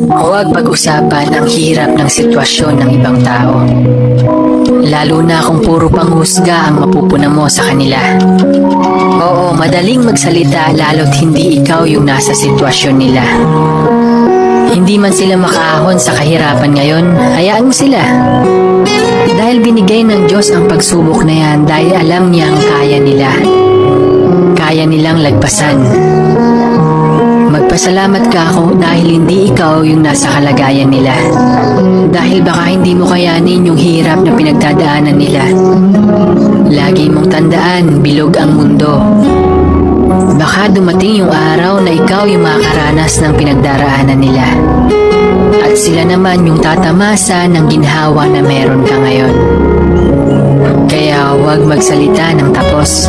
Huwag pag-usapan ang hirap ng sitwasyon ng ibang tao. Lalo na kung puro panghusga ang mapupuna mo sa kanila. Oo, madaling magsalita lalo't hindi ikaw yung nasa sitwasyon nila. Hindi man sila makaahon sa kahirapan ngayon, hayaan mo sila. Dahil binigay ng Diyos ang pagsubok na yan dahil alam niyang kaya nila. Kaya nilang lagpasan. Magpasalamat ka ako dahil hindi ikaw yung nasa kalagayan nila. Dahil baka hindi mo kayanin yung hirap na pinagdadaanan nila. Lagi mong tandaan, bilog ang mundo. Baka dumating yung araw na ikaw yung makakaranas ng pinagdaraanan nila. At sila naman yung tatamasa ng ginhawa na meron ka ngayon. Kaya huwag magsalita ng tapos.